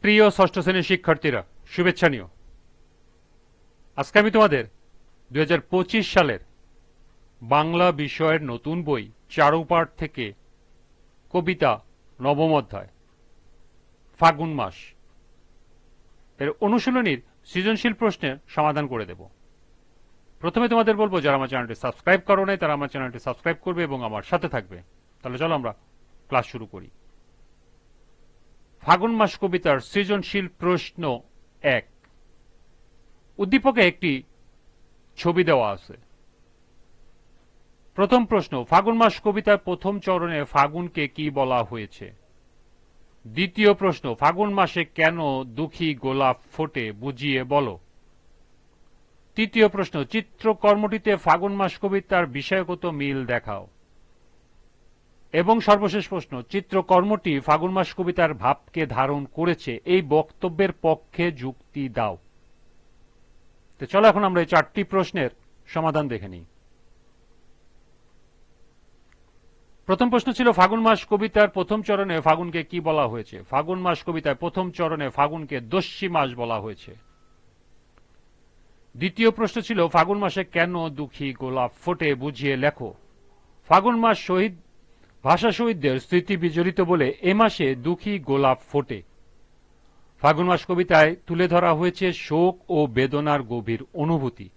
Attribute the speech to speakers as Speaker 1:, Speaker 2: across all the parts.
Speaker 1: প্রিয় ষষ্ঠ শ্রেণীর শিক্ষার্থীরা, শুভেচ্ছা নিও। আজকে আমি তোমাদের 2025 সালের বাংলা বিষয়ের নতুন বই চারুপাঠ থেকে কবিতা নবম অধ্যায় ফাগুন মাস এর অনুশীলনীর সৃজনশীল প্রশ্নের সমাধান করে দেব। প্রথমে তোমাদের বলবো, যারা আমার চ্যানেলটি সাবস্ক্রাইব করো নাই তারা আমার চ্যানেলটি সাবস্ক্রাইব করবে এবং আমার সাথে থাকবে। তাহলে চলো আমরা ক্লাস শুরু করি। ফাগুন মাস কবিতার সৃজনশীল প্রশ্ন 1। উদ্দীপকে একটি ছবি দেওয়া আছে। প্রথম প্রশ্ন, ফাগুন মাস কবিতার প্রথম চরণে ফাগুনকে কি বলা হয়েছে? দ্বিতীয় প্রশ্ন, ফাগুন মাসে কেন দুঃখী গোলাপ ফোটে বুঝিয়ে বলো। তৃতীয় প্রশ্ন, চিত্রকর্মটিতে ফাগুন মাস কবিতার বিষয়গত মিল দেখাও। এবং সর্বশেষ প্রশ্ন, চিত্রকর্মটি ফাগুন মাস কবিতার ভাবকে ধারণ করেছে, এই বক্তব্যের পক্ষে যুক্তি দাও। তো চলো এখন আমরা এই 4টি প্রশ্নের সমাধান দেখে নিই। প্রথম প্রশ্ন ছিল, ফাগুন মাস কবিতার প্রথম চরণে ফাগুনকে কি বলা হয়েছে? ফাগুন মাস কবিতায় প্রথম চরণে ফাগুনকে দস্যি মাস বলা হয়েছে। দ্বিতীয় প্রশ্ন ছিল, ফাগুন মাসে কেন দুঃখী গোলাপ ফোটে বুঝিয়ে লেখো। ফাগুন মাস ভাষা শহীদদের স্মৃতি বিজড়িত বলে এ মাসে দুঃখী গোলাপ ফোটে। ফাগুন মাস কবিতায় তুলে ধরা হয়েছে শোক ও বেদনার গভীর অনুভূতি।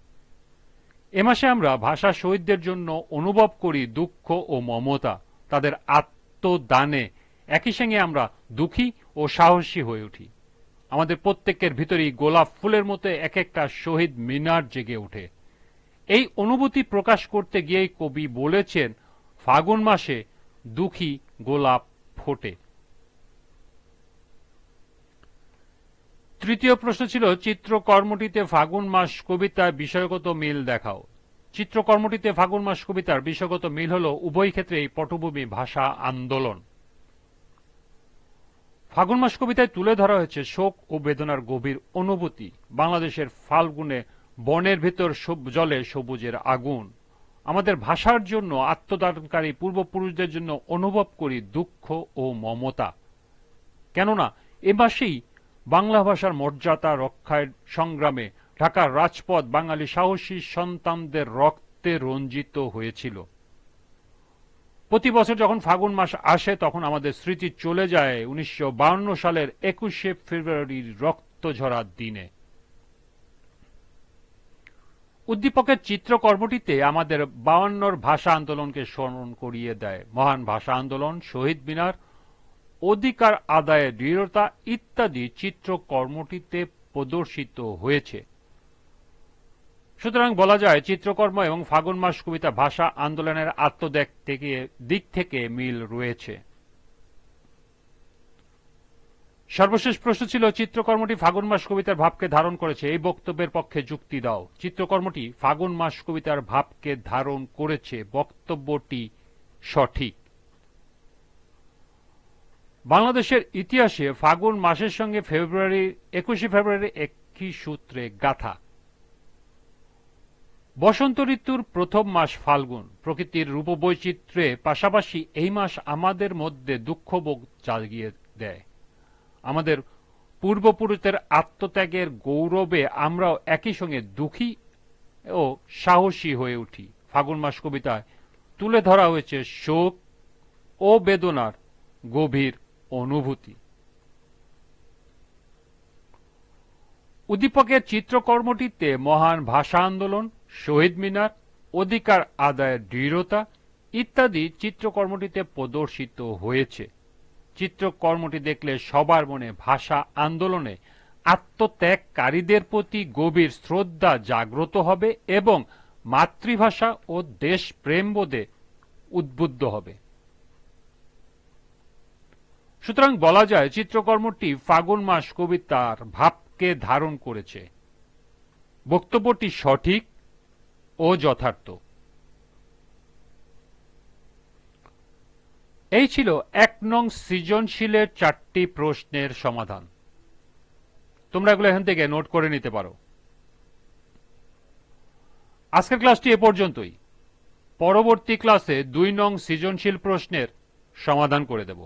Speaker 1: এ মাসে আমরা ভাষা শহীদদের জন্য অনুভব করি দুঃখ ও মমতা, তাদের আত্মদানে একই সঙ্গে আমরা দুঃখী ও সাহসী হয়ে উঠি। আমাদের প্রত্যেকের ভিতরেই গোলাপ ফুলের মতো এক একটা শহীদ মিনার জেগে ওঠে। এই অনুভূতি প্রকাশ করতে গিয়েই কবি বলেছেন, ফাগুন মাসে দুঃখী গোলাপ ফোটে। তৃতীয় প্রশ্ন ছিল, চিত্রকর্মটিতে ফাগুন মাস কবিতার বিষয়গত মিল দেখাও। চিত্রকর্মটিতে ফাগুন মাস কবিতার বিষয়গত মিল হল উভয় ক্ষেত্রেই পটভূমি ভাষা আন্দোলন। ফাগুন মাস কবিতায় তুলে ধরা হয়েছে শোক ও বেদনার গভীর অনুভূতি। বাংলাদেশের ফাল্গুনে বনের ভেতর জলে সবুজের আগুন। আমাদের ভাষার জন্য আত্মদানকারী পূর্বপুরুষদের জন্য অনুভব করি দুঃখ ও মমতা। কেননা এ মাসেই বাংলা ভাষার মর্যাদা রক্ষার সংগ্রামে ঢাকার রাজপথ বাঙালি সাহসী সন্তানদের রক্তে রঞ্জিত হয়েছিল। প্রতি বছর যখন ফাগুন মাস আসে তখন আমাদের স্মৃতি চলে যায় 1952 সালের 21শে ফেব্রুয়ারির রক্তঝরা দিনে। উদ্দীপকের চিত্রকর্মটিতে আমাদের 52 ভাষা আন্দোলনকে স্মরণ করিয়ে দেয়। মহান ভাষা আন্দোলন, শহীদ মিনার, অধিকার আদায়ের দৃঢ়তা ইত্যাদি চিত্রকর্মটিতে প্রদর্শিত হয়েছে। সুতরাং বলা যায়, চিত্রকর্ম এবং ফাগুন মাস কবিতা ভাষা আন্দোলনের দিক থেকে মিল রয়েছে। সর্বশেষ প্রশ্ন ছিল, চিত্রকর্মটি ফাগুন মাস কবিতার ভাবকে ধারণ করেছে, এই বক্তব্যের পক্ষে যুক্তি দাও। চিত্রকর্মটি ফাগুন মাস কবিতার ভাবকে ধারণ করেছে, বক্তব্যটি সঠিক। বাংলাদেশের ইতিহাসে ফাগুন মাসের সঙ্গে 21শে ফেব্রুয়ারি একই সূত্রে গাথা। বসন্ত ঋতুর প্রথম মাস ফাল্গুন। প্রকৃতির রূপবৈচিত্র্যে পাশাপাশি এই মাস আমাদের মধ্যে দুঃখবোধ জাগিয়ে দেয়। আমাদের পূর্বপুরুষদের আত্মত্যাগের গৌরবে আমরাও একই সঙ্গে দুঃখী ও সাহসী হয়ে উঠি। ফাগুন মাস কবিতায় তুলে ধরা হয়েছে শোক ও বেদনার গভীর অনুভূতি। উদ্দীপকের চিত্রকর্মটিতে মহান ভাষা আন্দোলন, শহীদ মিনার, অধিকার আদায়ের দৃঢ়তা ইত্যাদি চিত্রকর্মটিতে প্রদর্শিত হয়েছে। চিত্রকর্মটি দেখলে সবার মনে ভাষা আন্দোলনে আত্মত্যাগকারীদের প্রতি গভীর শ্রদ্ধা জাগ্রত হবে এবং মাতৃভাষা ও দেশপ্রেমবোধে উদ্বুদ্ধ হবে। সুতরাং বলা যায়, চিত্রকর্মটি ফাগুন মাস কবিতার ভাবকে ধারণ করেছে। বক্তব্যটি সঠিক ও যথার্থ। এই ছিল 1 নং সৃজনশীলের 4টি প্রশ্নের সমাধান। তোমরা এগুলো এখান থেকে নোট করে নিতে পারো। আজকের ক্লাসটি এ পর্যন্তই। পরবর্তী ক্লাসে 2 নং সৃজনশীল প্রশ্নের সমাধান করে দেব।